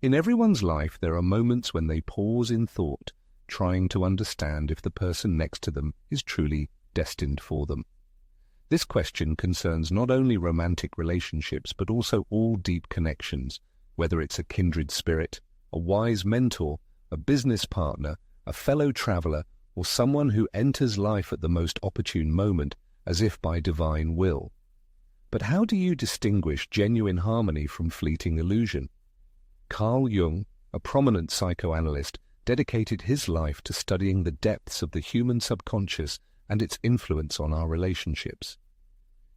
In everyone's life, there are moments when they pause in thought, trying to understand if the person next to them is truly destined for them. This question concerns not only romantic relationships, but also all deep connections, whether it's a kindred spirit, a wise mentor, a business partner, a fellow traveler, or someone who enters life at the most opportune moment, as if by divine will. But how do you distinguish genuine harmony from fleeting illusion? Carl Jung, a prominent psychoanalyst, dedicated his life to studying the depths of the human subconscious and its influence on our relationships.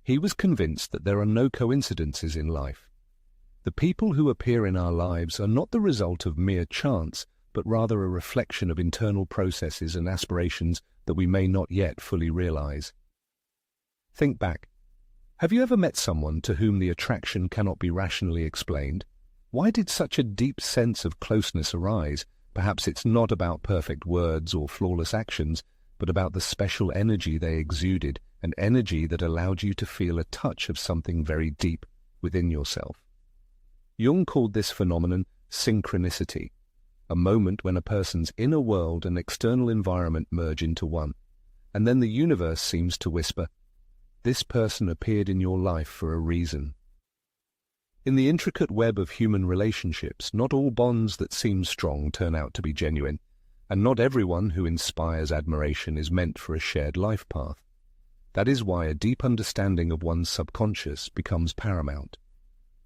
He was convinced that there are no coincidences in life. The people who appear in our lives are not the result of mere chance, but rather a reflection of internal processes and aspirations that we may not yet fully realize. Think back. Have you ever met someone to whom the attraction cannot be rationally explained? Why did such a deep sense of closeness arise? Perhaps it's not about perfect words or flawless actions, but about the special energy they exuded, an energy that allowed you to feel a touch of something very deep within yourself. Jung called this phenomenon synchronicity, a moment when a person's inner world and external environment merge into one, and then the universe seems to whisper, "This person appeared in your life for a reason." In the intricate web of human relationships, not all bonds that seem strong turn out to be genuine, and not everyone who inspires admiration is meant for a shared life path. That is why a deep understanding of one's subconscious becomes paramount.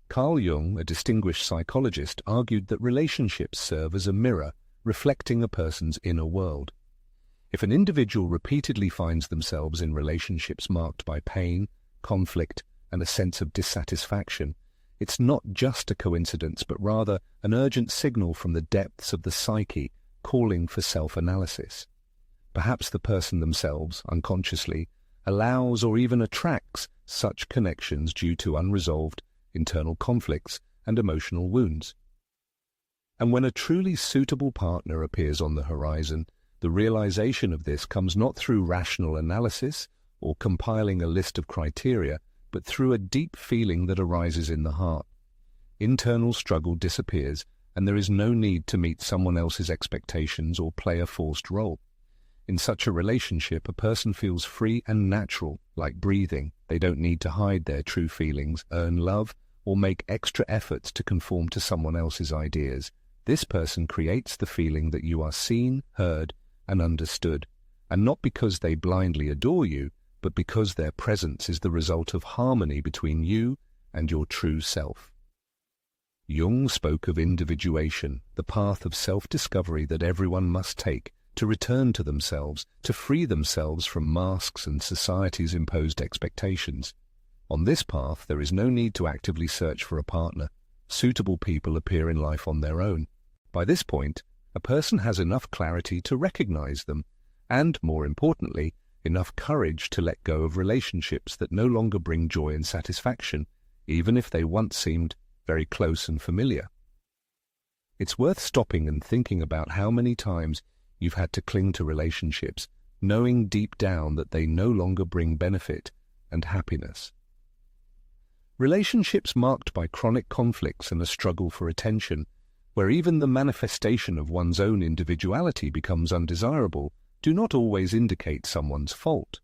Carl Jung, a distinguished psychologist, argued that relationships serve as a mirror reflecting a person's inner world. If an individual repeatedly finds themselves in relationships marked by pain, conflict, and a sense of dissatisfaction, it's not just a coincidence, but rather an urgent signal from the depths of the psyche calling for self-analysis. Perhaps the person themselves, unconsciously, allows or even attracts such connections due to unresolved internal conflicts and emotional wounds. And when a truly suitable partner appears on the horizon, the realization of this comes not through rational analysis or compiling a list of criteria, but through a deep feeling that arises in the heart. Internal struggle disappears, and there is no need to meet someone else's expectations or play a forced role. In such a relationship, a person feels free and natural, like breathing. They don't need to hide their true feelings, earn love, or make extra efforts to conform to someone else's ideas. This person creates the feeling that you are seen, heard, and understood, and not because they blindly adore you, but because their presence is the result of harmony between you and your true self. Jung spoke of individuation, the path of self-discovery that everyone must take to return to themselves, to free themselves from masks and society's imposed expectations. On this path, there is no need to actively search for a partner. Suitable people appear in life on their own. By this point, a person has enough clarity to recognize them, and, more importantly, enough courage to let go of relationships that no longer bring joy and satisfaction, even if they once seemed very close and familiar. It's worth stopping and thinking about how many times you've had to cling to relationships, knowing deep down that they no longer bring benefit and happiness. Relationships marked by chronic conflicts and a struggle for attention, where even the manifestation of one's own individuality becomes undesirable, do not always indicate someone's fault.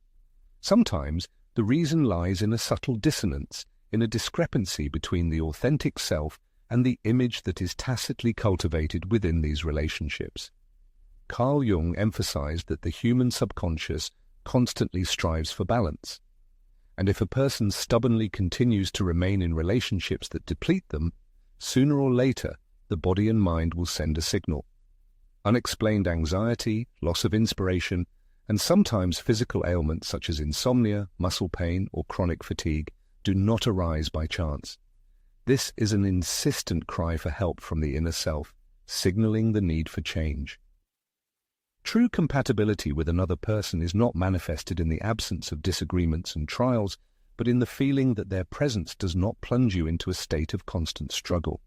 Sometimes the reason lies in a subtle dissonance, in a discrepancy between the authentic self and the image that is tacitly cultivated within these relationships. Carl Jung emphasized that the human subconscious constantly strives for balance, and if a person stubbornly continues to remain in relationships that deplete them, sooner or later the body and mind will send a signal. Unexplained anxiety, loss of inspiration, and sometimes physical ailments such as insomnia, muscle pain, or chronic fatigue do not arise by chance. This is an insistent cry for help from the inner self, signaling the need for change. True compatibility with another person is not manifested in the absence of disagreements and trials, but in the feeling that their presence does not plunge you into a state of constant struggle.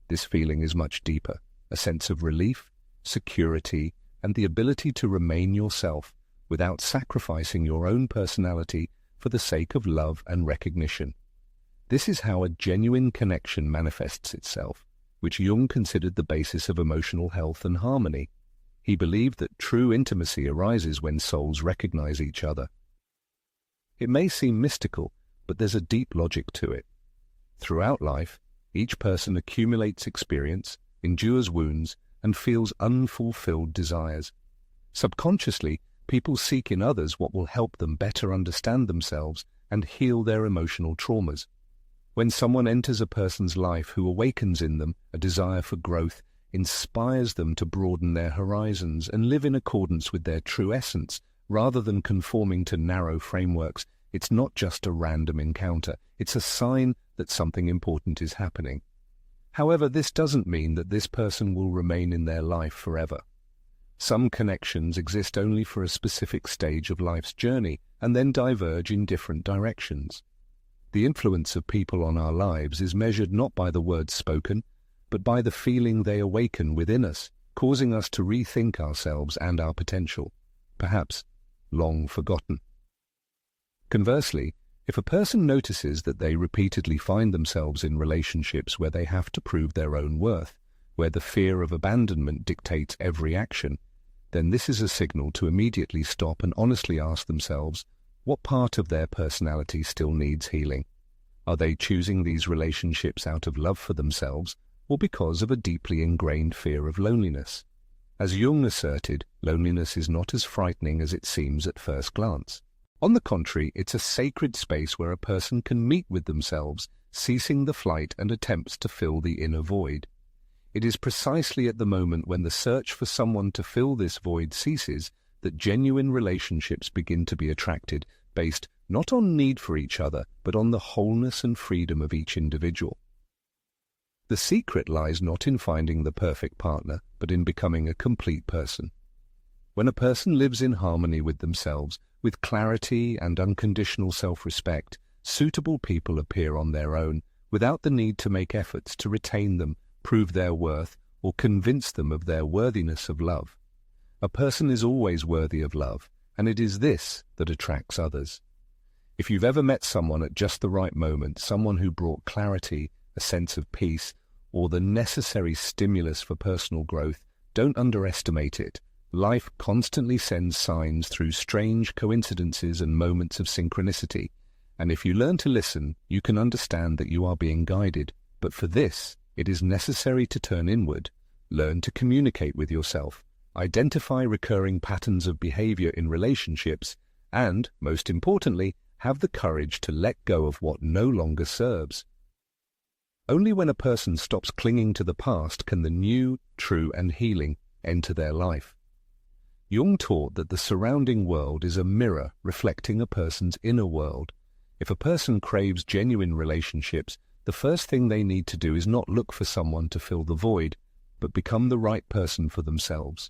This feeling is much deeper, a sense of relief, security, and the ability to remain yourself without sacrificing your own personality for the sake of love and recognition. This is how a genuine connection manifests itself, which Jung considered the basis of emotional health and harmony. He believed that true intimacy arises when souls recognize each other. It may seem mystical, but there's a deep logic to it. Throughout life, each person accumulates experience, endures wounds, and feels unfulfilled desires. Subconsciously, people seek in others what will help them better understand themselves and heal their emotional traumas. When someone enters a person's life who awakens in them a desire for growth, inspires them to broaden their horizons and live in accordance with their true essence, rather than conforming to narrow frameworks, it's not just a random encounter, it's a sign that something important is happening. However, this doesn't mean that this person will remain in their life forever. Some connections exist only for a specific stage of life's journey and then diverge in different directions. The influence of people on our lives is measured not by the words spoken, but by the feeling they awaken within us, causing us to rethink ourselves and our potential, perhaps long forgotten. Conversely, if a person notices that they repeatedly find themselves in relationships where they have to prove their own worth, where the fear of abandonment dictates every action, then this is a signal to immediately stop and honestly ask themselves what part of their personality still needs healing. Are they choosing these relationships out of love for themselves or because of a deeply ingrained fear of loneliness? As Jung asserted, loneliness is not as frightening as it seems at first glance. On the contrary, it's a sacred space where a person can meet with themselves, ceasing the flight and attempts to fill the inner void. It is precisely at the moment when the search for someone to fill this void ceases that genuine relationships begin to be attracted, based not on need for each other, but on the wholeness and freedom of each individual. The secret lies not in finding the perfect partner, but in becoming a complete person. When a person lives in harmony with themselves, with clarity and unconditional self-respect, suitable people appear on their own, without the need to make efforts to retain them, prove their worth, or convince them of their worthiness of love. A person is always worthy of love, and it is this that attracts others. If you've ever met someone at just the right moment, someone who brought clarity, a sense of peace, or the necessary stimulus for personal growth, don't underestimate it. Life constantly sends signs through strange coincidences and moments of synchronicity, and if you learn to listen, you can understand that you are being guided. But for this, it is necessary to turn inward, learn to communicate with yourself, identify recurring patterns of behavior in relationships, and, most importantly, have the courage to let go of what no longer serves. Only when a person stops clinging to the past can the new, true, and healing enter their life. Jung taught that the surrounding world is a mirror reflecting a person's inner world. If a person craves genuine relationships, the first thing they need to do is not look for someone to fill the void, but become the right person for themselves.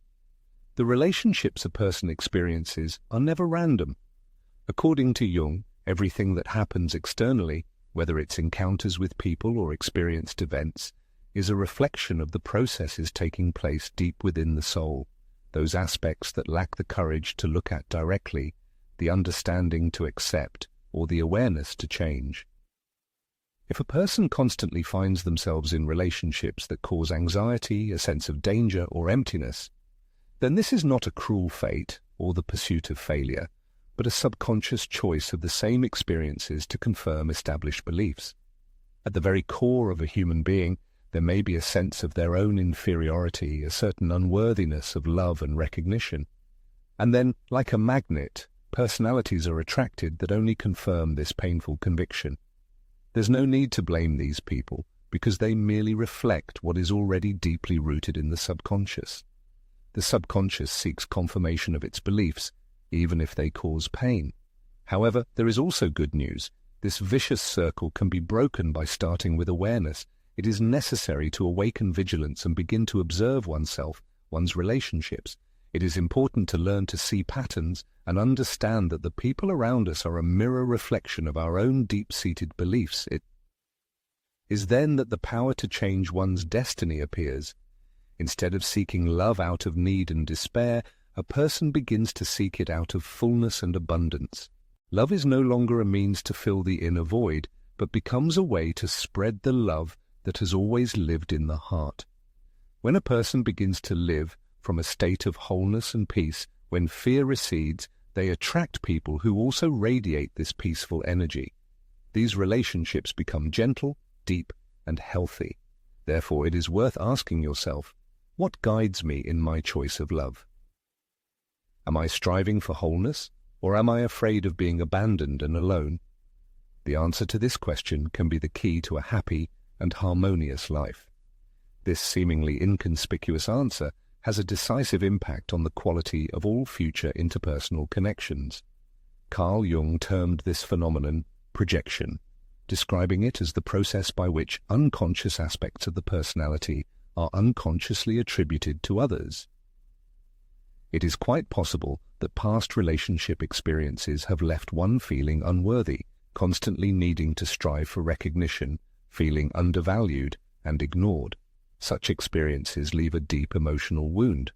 The relationships a person experiences are never random. According to Jung, everything that happens externally, whether it's encounters with people or experienced events, is a reflection of the processes taking place deep within the soul, those aspects that lack the courage to look at directly, the understanding to accept, or the awareness to change. If a person constantly finds themselves in relationships that cause anxiety, a sense of danger, or emptiness, then this is not a cruel fate or the pursuit of failure, but a subconscious choice of the same experiences to confirm established beliefs. At the very core of a human being, there may be a sense of their own inferiority, a certain unworthiness of love and recognition. And then, like a magnet, personalities are attracted that only confirm this painful conviction. There's no need to blame these people, because they merely reflect what is already deeply rooted in the subconscious. The subconscious seeks confirmation of its beliefs, even if they cause pain. However, there is also good news. This vicious circle can be broken by starting with awareness. It is necessary to awaken vigilance and begin to observe oneself, one's relationships. It is important to learn to see patterns and understand that the people around us are a mirror reflection of our own deep-seated beliefs. It is then that the power to change one's destiny appears. Instead of seeking love out of need and despair, a person begins to seek it out of fullness and abundance. Love is no longer a means to fill the inner void, but becomes a way to spread the love that has always lived in the heart. When a person begins to live from a state of wholeness and peace, when fear recedes, they attract people who also radiate this peaceful energy. These relationships become gentle, deep, and healthy. Therefore, it is worth asking yourself, what guides me in my choice of love? Am I striving for wholeness, or am I afraid of being abandoned and alone? The answer to this question can be the key to a happy and harmonious life. This seemingly inconspicuous answer has a decisive impact on the quality of all future interpersonal connections. Carl Jung termed this phenomenon projection, describing it as the process by which unconscious aspects of the personality are unconsciously attributed to others. It is quite possible that past relationship experiences have left one feeling unworthy, constantly needing to strive for recognition, feeling undervalued and ignored. Such experiences leave a deep emotional wound.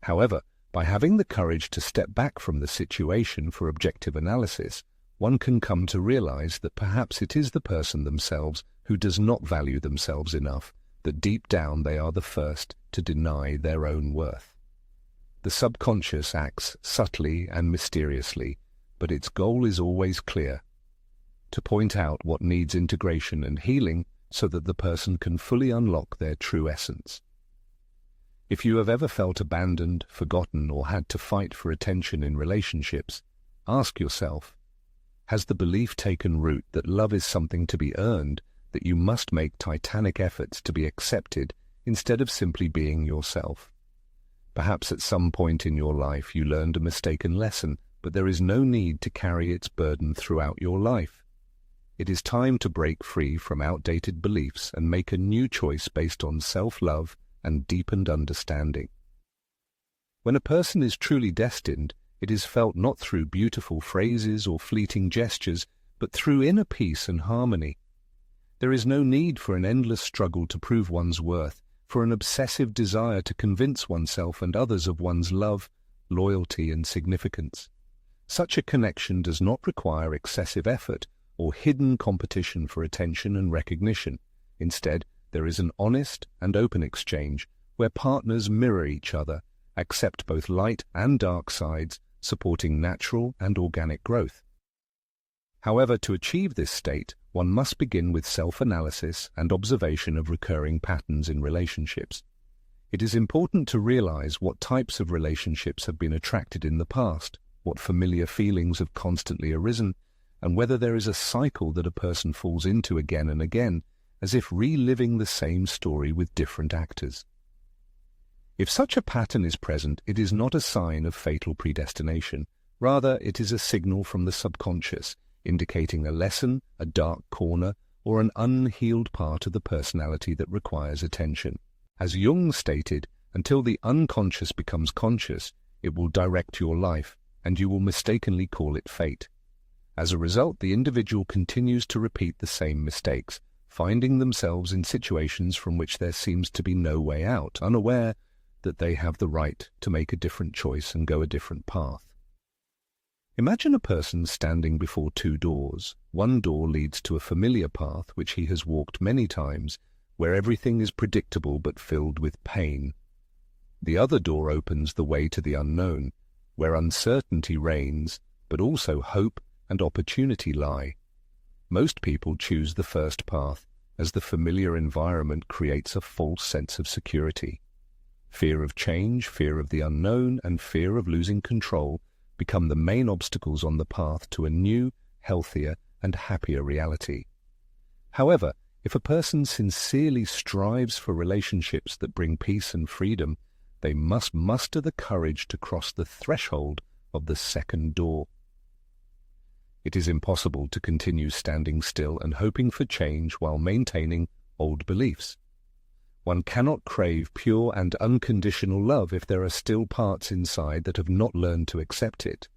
However, by having the courage to step back from the situation for objective analysis, one can come to realize that perhaps it is the person themselves who does not value themselves enough, that deep down they are the first to deny their own worth. The subconscious acts subtly and mysteriously, but its goal is always clear: to point out what needs integration and healing so that the person can fully unlock their true essence. If you have ever felt abandoned, forgotten, or had to fight for attention in relationships, ask yourself, has the belief taken root that love is something to be earned, that you must make titanic efforts to be accepted instead of simply being yourself? Perhaps at some point in your life you learned a mistaken lesson, but there is no need to carry its burden throughout your life. It is time to break free from outdated beliefs and make a new choice based on self-love and deepened understanding. When a person is truly destined, it is felt not through beautiful phrases or fleeting gestures, but through inner peace and harmony. There is no need for an endless struggle to prove one's worth, for an obsessive desire to convince oneself and others of one's love, loyalty, and significance. Such a connection does not require excessive effort or hidden competition for attention and recognition. Instead, there is an honest and open exchange where partners mirror each other, accept both light and dark sides, supporting natural and organic growth. However, to achieve this state, one must begin with self-analysis and observation of recurring patterns in relationships. It is important to realize what types of relationships have been attracted in the past, what familiar feelings have constantly arisen, and whether there is a cycle that a person falls into again and again, as if reliving the same story with different actors. If such a pattern is present, it is not a sign of fatal predestination. Rather, it is a signal from the subconscious, indicating a lesson, a dark corner, or an unhealed part of the personality that requires attention. As Jung stated, until the unconscious becomes conscious, it will direct your life, and you will mistakenly call it fate. As a result, the individual continues to repeat the same mistakes, finding themselves in situations from which there seems to be no way out, unaware that they have the right to make a different choice and go a different path. Imagine a person standing before two doors. One door leads to a familiar path which he has walked many times, where everything is predictable but filled with pain. The other door opens the way to the unknown, where uncertainty reigns, but also hope and opportunity lie. Most people choose the first path, as the familiar environment creates a false sense of security. Fear of change, fear of the unknown, and fear of losing control become the main obstacles on the path to a new, healthier, and happier reality. However, if a person sincerely strives for relationships that bring peace and freedom, they must muster the courage to cross the threshold of the second door. It is impossible to continue standing still and hoping for change while maintaining old beliefs. One cannot crave pure and unconditional love if there are still parts inside that have not learned to accept it.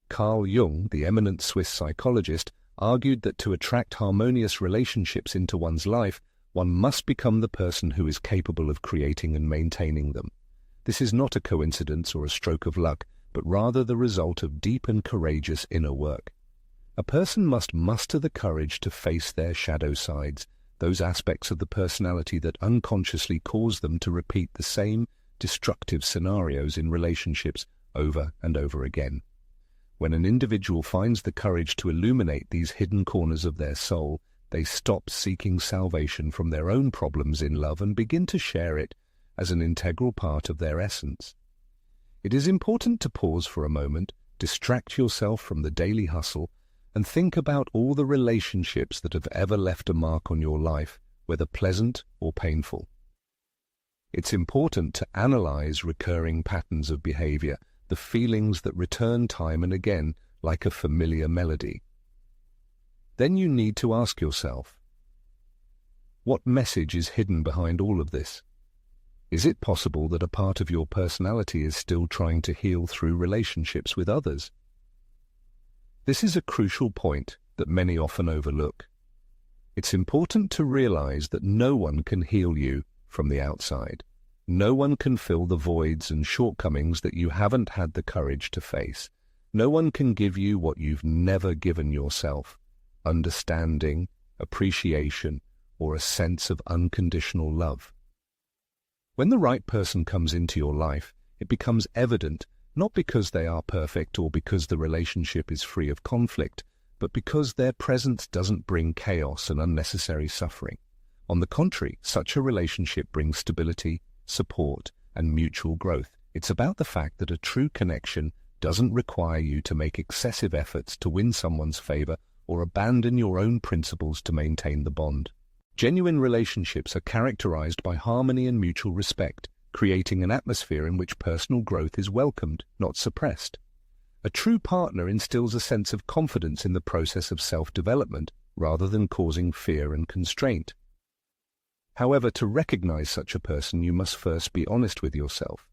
Carl Jung, the eminent Swiss psychologist, argued that to attract harmonious relationships into one's life, one must become the person who is capable of creating and maintaining them. This is not a coincidence or a stroke of luck, but rather the result of deep and courageous inner work. A person must muster the courage to face their shadow sides, those aspects of the personality that unconsciously cause them to repeat the same destructive scenarios in relationships over and over again. When an individual finds the courage to illuminate these hidden corners of their soul, they stop seeking salvation from their own problems in love and begin to share it as an integral part of their essence. It is important to pause for a moment, distract yourself from the daily hustle, and think about all the relationships that have ever left a mark on your life, whether pleasant or painful. It's important to analyze recurring patterns of behavior, the feelings that return time and again like a familiar melody. Then you need to ask yourself, what message is hidden behind all of this? Is it possible that a part of your personality is still trying to heal through relationships with others? This is a crucial point that many often overlook. It's important to realize that no one can heal you from the outside. No one can fill the voids and shortcomings that you haven't had the courage to face. No one can give you what you've never given yourself: understanding, appreciation, or a sense of unconditional love. When the right person comes into your life, it becomes evident not because they are perfect or because the relationship is free of conflict, but because their presence doesn't bring chaos and unnecessary suffering. On the contrary, such a relationship brings stability, support, and mutual growth. It's about the fact that a true connection doesn't require you to make excessive efforts to win someone's favor or abandon your own principles to maintain the bond. Genuine relationships are characterized by harmony and mutual respect, creating an atmosphere in which personal growth is welcomed, not suppressed. A true partner instills a sense of confidence in the process of self-development rather than causing fear and constraint. However, to recognize such a person, you must first be honest with yourself.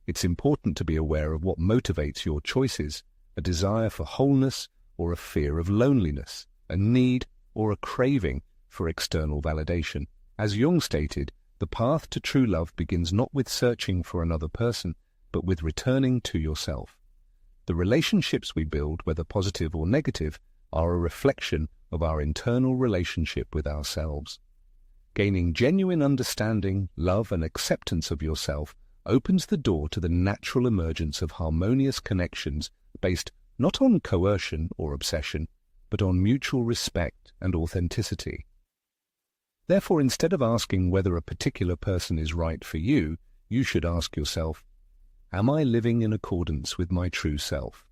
It's important to be aware of what motivates your choices: a desire for wholeness or a fear of loneliness, a need or a craving for external validation. As Jung stated, the path to true love begins not with searching for another person, but with returning to yourself. The relationships we build, whether positive or negative, are a reflection of our internal relationship with ourselves. Gaining genuine understanding, love, and acceptance of yourself opens the door to the natural emergence of harmonious connections based not on coercion or obsession, but on mutual respect and authenticity. Therefore, instead of asking whether a particular person is right for you, you should ask yourself, am I living in accordance with my true self?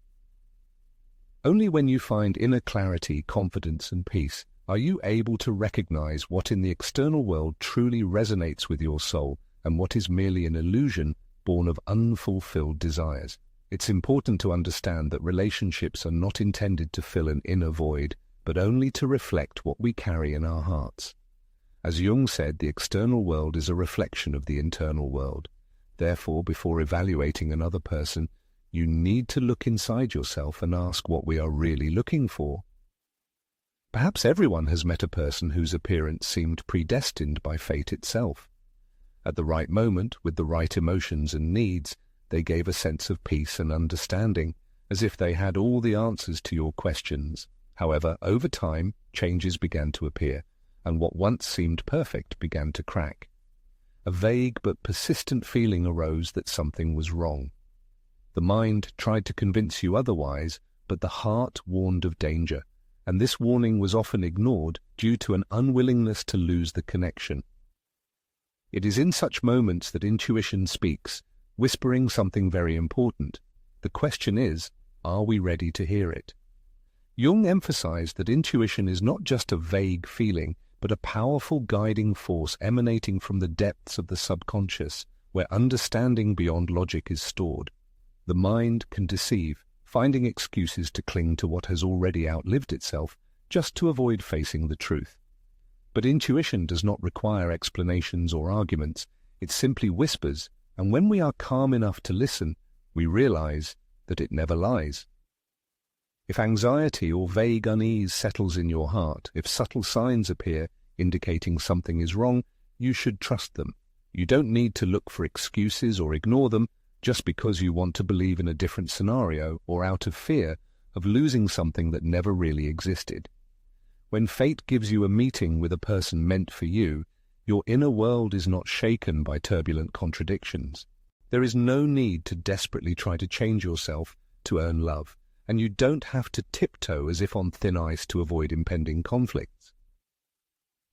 Only when you find inner clarity, confidence, and peace are you able to recognize what in the external world truly resonates with your soul and what is merely an illusion born of unfulfilled desires. It's important to understand that relationships are not intended to fill an inner void, but only to reflect what we carry in our hearts. As Jung said, the external world is a reflection of the internal world. Therefore, before evaluating another person, you need to look inside yourself and ask what we are really looking for. Perhaps everyone has met a person whose appearance seemed predestined by fate itself. At the right moment, with the right emotions and needs, they gave a sense of peace and understanding, as if they had all the answers to your questions. However, over time, changes began to appear, and what once seemed perfect began to crack. A vague but persistent feeling arose that something was wrong. The mind tried to convince you otherwise, but the heart warned of danger, and this warning was often ignored due to an unwillingness to lose the connection. It is in such moments that intuition speaks, whispering something very important. The question is, are we ready to hear it? Jung emphasized that intuition is not just a vague feeling, but a powerful guiding force emanating from the depths of the subconscious, where understanding beyond logic is stored. The mind can deceive, finding excuses to cling to what has already outlived itself, just to avoid facing the truth. But intuition does not require explanations or arguments. It simply whispers, and when we are calm enough to listen, we realize that it never lies. If anxiety or vague unease settles in your heart, if subtle signs appear indicating something is wrong, you should trust them. You don't need to look for excuses or ignore them just because you want to believe in a different scenario or out of fear of losing something that never really existed. When fate gives you a meeting with a person meant for you, your inner world is not shaken by turbulent contradictions. There is no need to desperately try to change yourself to earn love, and you don't have to tiptoe as if on thin ice to avoid impending conflicts.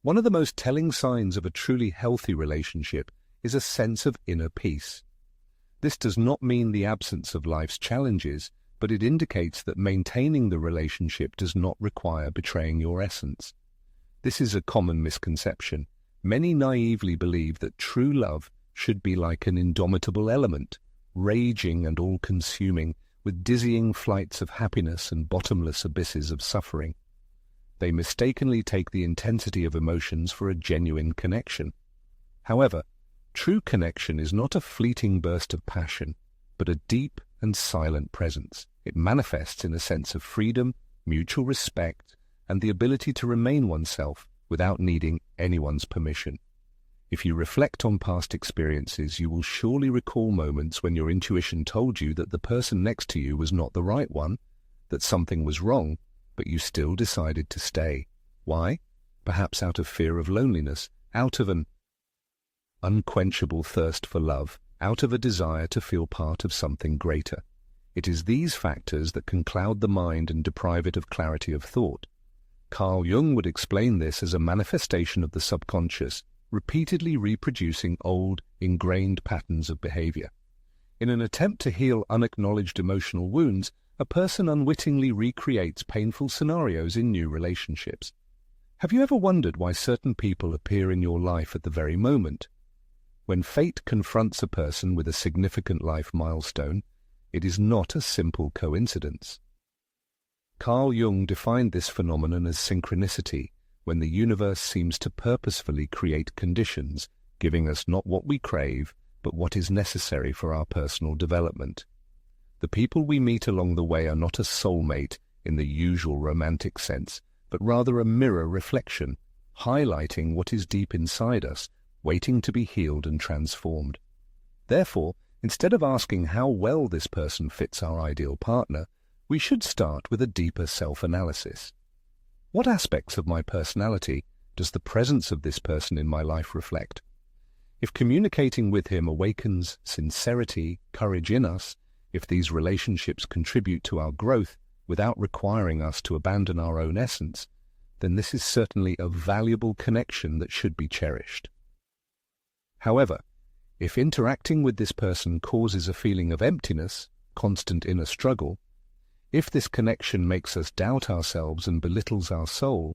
One of the most telling signs of a truly healthy relationship is a sense of inner peace. This does not mean the absence of life's challenges, but it indicates that maintaining the relationship does not require betraying your essence. This is a common misconception. Many naively believe that true love should be like an indomitable element, raging and all-consuming, with dizzying flights of happiness and bottomless abysses of suffering. They mistakenly take the intensity of emotions for a genuine connection. However, true connection is not a fleeting burst of passion, but a deep and silent presence. It manifests in a sense of freedom, mutual respect, and the ability to remain oneself without needing anyone's permission. If you reflect on past experiences, you will surely recall moments when your intuition told you that the person next to you was not the right one, that something was wrong, but you still decided to stay. Why? Perhaps out of fear of loneliness, out of an unquenchable thirst for love, out of a desire to feel part of something greater. It is these factors that can cloud the mind and deprive it of clarity of thought. Carl Jung would explain this as a manifestation of the subconscious, repeatedly reproducing old, ingrained patterns of behavior. In an attempt to heal unacknowledged emotional wounds, a person unwittingly recreates painful scenarios in new relationships. Have you ever wondered why certain people appear in your life at the very moment? When fate confronts a person with a significant life milestone, it is not a simple coincidence. Carl Jung defined this phenomenon as synchronicity, when the universe seems to purposefully create conditions, giving us not what we crave, but what is necessary for our personal development. The people we meet along the way are not a soulmate in the usual romantic sense, but rather a mirror reflection, highlighting what is deep inside us, waiting to be healed and transformed. Therefore, instead of asking how well this person fits our ideal partner, we should start with a deeper self-analysis. What aspects of my personality does the presence of this person in my life reflect? If communicating with him awakens sincerity, courage in us, if these relationships contribute to our growth without requiring us to abandon our own essence, then this is certainly a valuable connection that should be cherished. However, if interacting with this person causes a feeling of emptiness, constant inner struggle, if this connection makes us doubt ourselves and belittles our soul,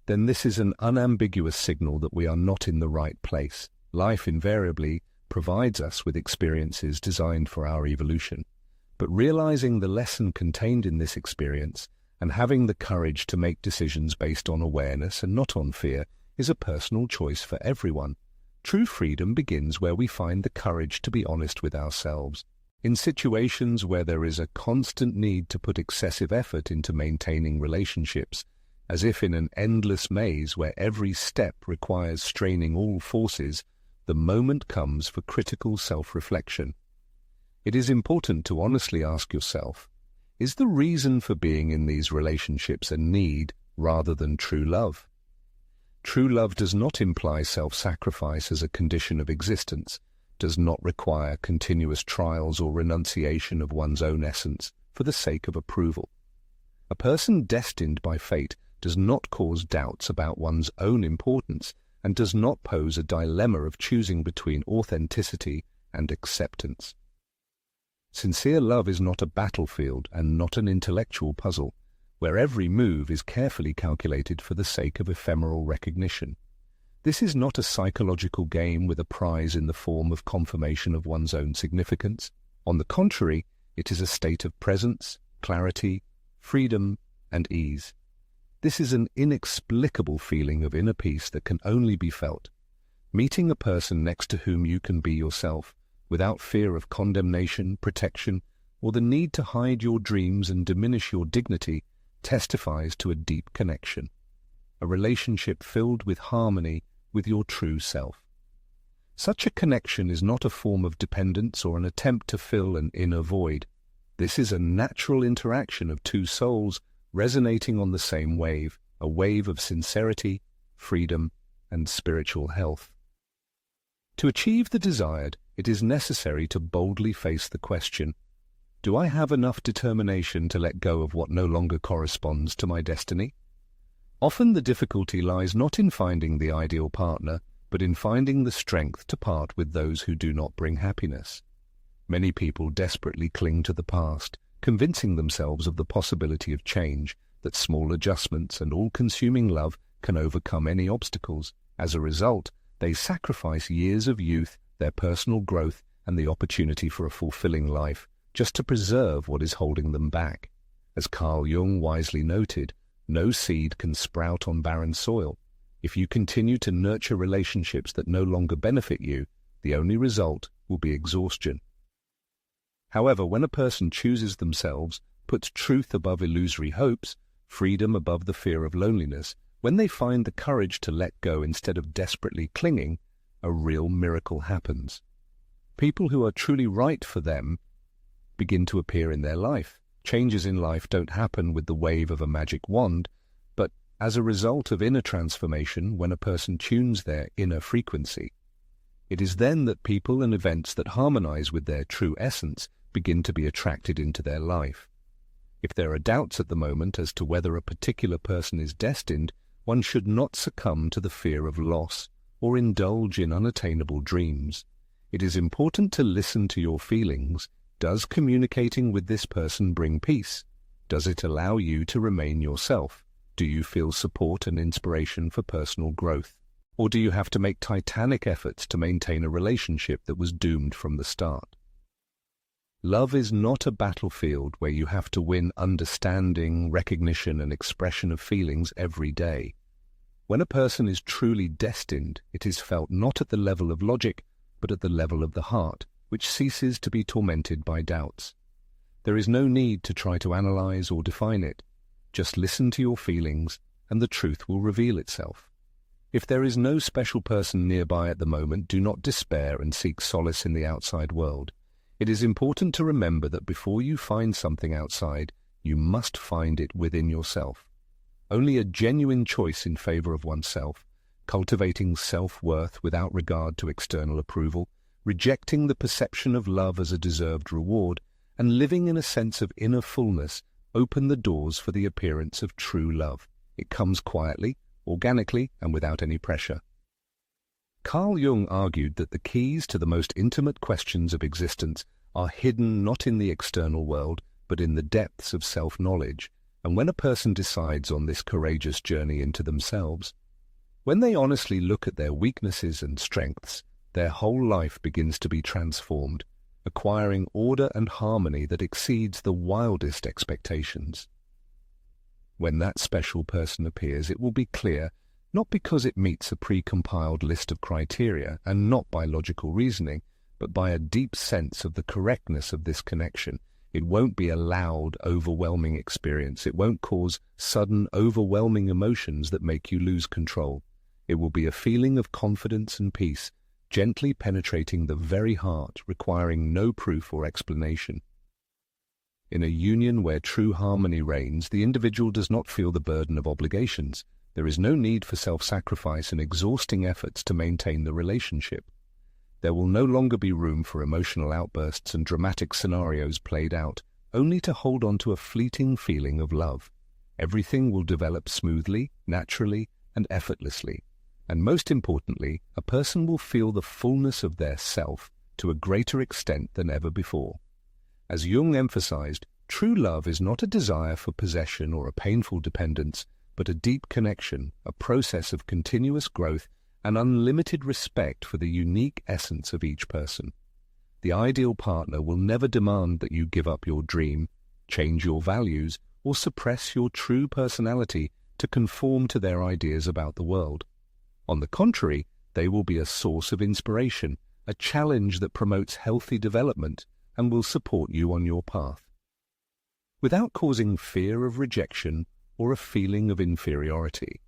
then this is an unambiguous signal that we are not in the right place. Life invariably provides us with experiences designed for our evolution. But realizing the lesson contained in this experience and having the courage to make decisions based on awareness and not on fear is a personal choice for everyone. True freedom begins where we find the courage to be honest with ourselves. In situations where there is a constant need to put excessive effort into maintaining relationships, as if in an endless maze where every step requires straining all forces, the moment comes for critical self-reflection. It is important to honestly ask yourself, is the reason for being in these relationships a need rather than true love? True love does not imply self-sacrifice as a condition of existence, does not require continuous trials or renunciation of one's own essence for the sake of approval. A person destined by fate does not cause doubts about one's own importance and does not pose a dilemma of choosing between authenticity and acceptance. Sincere love is not a battlefield and not an intellectual puzzle, where every move is carefully calculated for the sake of ephemeral recognition. This is not a psychological game with a prize in the form of confirmation of one's own significance. On the contrary, it is a state of presence, clarity, freedom, and ease. This is an inexplicable feeling of inner peace that can only be felt. Meeting a person next to whom you can be yourself, without fear of condemnation, protection, or the need to hide your dreams and diminish your dignity, testifies to a deep connection, a relationship filled with harmony with your true self. Such a connection is not a form of dependence or an attempt to fill an inner void. This is a natural interaction of two souls resonating on the same wave, a wave of sincerity, freedom, and spiritual health. To achieve the desired, it is necessary to boldly face the question, do I have enough determination to let go of what no longer corresponds to my destiny? Often the difficulty lies not in finding the ideal partner, but in finding the strength to part with those who do not bring happiness. Many people desperately cling to the past, convincing themselves of the possibility of change, that small adjustments and all-consuming love can overcome any obstacles. As a result, they sacrifice years of youth, their personal growth, and the opportunity for a fulfilling life, just to preserve what is holding them back. As Carl Jung wisely noted, no seed can sprout on barren soil. If you continue to nurture relationships that no longer benefit you, the only result will be exhaustion. However, when a person chooses themselves, puts truth above illusory hopes, freedom above the fear of loneliness, when they find the courage to let go instead of desperately clinging, a real miracle happens. People who are truly right for them begin to appear in their life. Changes in life don't happen with the wave of a magic wand, but as a result of inner transformation when a person tunes their inner frequency. It is then that people and events that harmonize with their true essence begin to be attracted into their life. If there are doubts at the moment as to whether a particular person is destined, one should not succumb to the fear of loss or indulge in unattainable dreams. It is important to listen to your feelings. Does communicating with this person bring peace? Does it allow you to remain yourself? Do you feel support and inspiration for personal growth? Or do you have to make titanic efforts to maintain a relationship that was doomed from the start? Love is not a battlefield where you have to win understanding, recognition, and expression of feelings every day. When a person is truly destined, it is felt not at the level of logic, but at the level of the heart, which ceases to be tormented by doubts. There is no need to try to analyze or define it. Just listen to your feelings, and the truth will reveal itself. If there is no special person nearby at the moment, do not despair and seek solace in the outside world. It is important to remember that before you find something outside, you must find it within yourself. Only a genuine choice in favor of oneself, cultivating self-worth without regard to external approval, rejecting the perception of love as a deserved reward, and living in a sense of inner fullness open the doors for the appearance of true love. It comes quietly, organically, and without any pressure. Carl Jung argued that the keys to the most intimate questions of existence are hidden not in the external world, but in the depths of self-knowledge, and when a person decides on this courageous journey into themselves, when they honestly look at their weaknesses and strengths, their whole life begins to be transformed, acquiring order and harmony that exceeds the wildest expectations. When that special person appears, it will be clear, not because it meets a pre-compiled list of criteria and not by logical reasoning, but by a deep sense of the correctness of this connection. It won't be a loud, overwhelming experience. It won't cause sudden, overwhelming emotions that make you lose control. It will be a feeling of confidence and peace, gently penetrating the very heart, requiring no proof or explanation. In a union where true harmony reigns, the individual does not feel the burden of obligations. There is no need for self-sacrifice and exhausting efforts to maintain the relationship. There will no longer be room for emotional outbursts and dramatic scenarios played out, only to hold on to a fleeting feeling of love. Everything will develop smoothly, naturally, and effortlessly. And most importantly, a person will feel the fullness of their self to a greater extent than ever before. As Jung emphasized, true love is not a desire for possession or a painful dependence, but a deep connection, a process of continuous growth, and unlimited respect for the unique essence of each person. The ideal partner will never demand that you give up your dream, change your values, or suppress your true personality to conform to their ideas about the world. On the contrary, they will be a source of inspiration, a challenge that promotes healthy development, and will support you on your path. Without causing fear of rejection or a feeling of inferiority.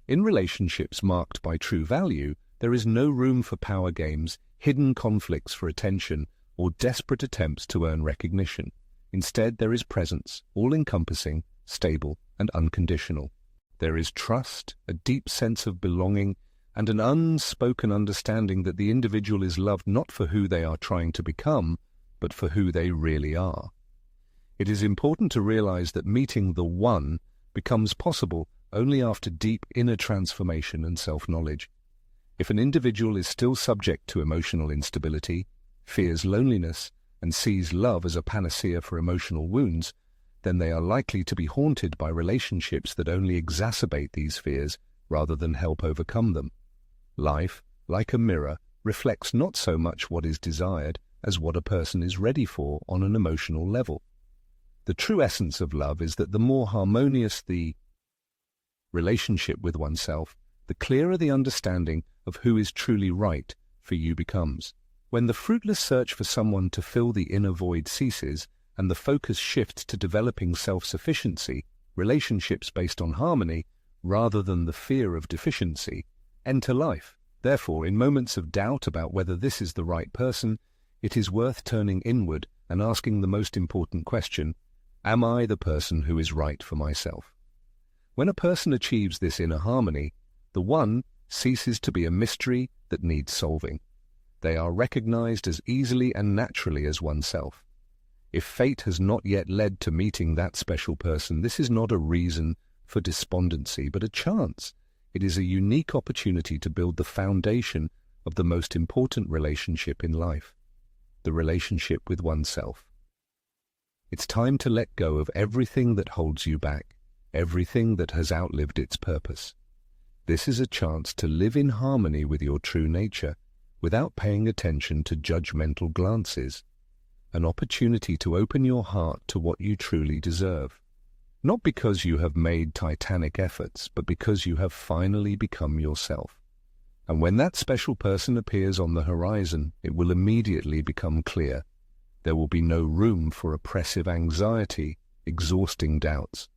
In relationships marked by true value, there is no room for power games, hidden conflicts for attention, or desperate attempts to earn recognition. Instead, there is presence, all-encompassing, stable, and unconditional. There is trust, a deep sense of belonging, and an unspoken understanding that the individual is loved not for who they are trying to become, but for who they really are. It is important to realize that meeting the One becomes possible only after deep inner transformation and self-knowledge. If an individual is still subject to emotional instability, fears loneliness, and sees love as a panacea for emotional wounds, then they are likely to be haunted by relationships that only exacerbate these fears rather than help overcome them. Life, like a mirror, reflects not so much what is desired as what a person is ready for on an emotional level. The true essence of love is that the more harmonious the relationship with oneself, the clearer the understanding of who is truly right for you becomes. When the fruitless search for someone to fill the inner void ceases and the focus shifts to developing self-sufficiency, relationships based on harmony, rather than the fear of deficiency, enter life. Therefore, in moments of doubt about whether this is the right person, it is worth turning inward and asking the most important question: am I the person who is right for myself? When a person achieves this inner harmony, the One ceases to be a mystery that needs solving. They are recognized as easily and naturally as oneself. If fate has not yet led to meeting that special person, this is not a reason for despondency, but a chance. It is a unique opportunity to build the foundation of the most important relationship in life, the relationship with oneself. It's time to let go of everything that holds you back, everything that has outlived its purpose. This is a chance to live in harmony with your true nature, without paying attention to judgmental glances, an opportunity to open your heart to what you truly deserve. Not because you have made titanic efforts, but because you have finally become yourself. And when that special person appears on the horizon, it will immediately become clear. There will be no room for oppressive anxiety, exhausting doubts.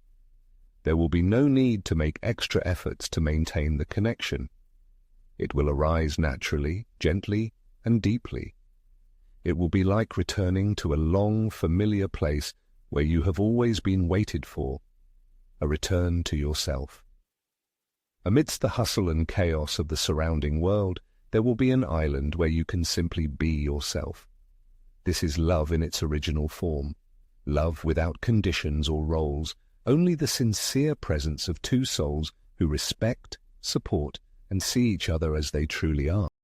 There will be no need to make extra efforts to maintain the connection. It will arise naturally, gently, and deeply. It will be like returning to a long, familiar place where you have always been waited for, a return to yourself. Amidst the hustle and chaos of the surrounding world, there will be an island where you can simply be yourself. This is love in its original form, love without conditions or roles, only the sincere presence of two souls who respect, support, and see each other as they truly are.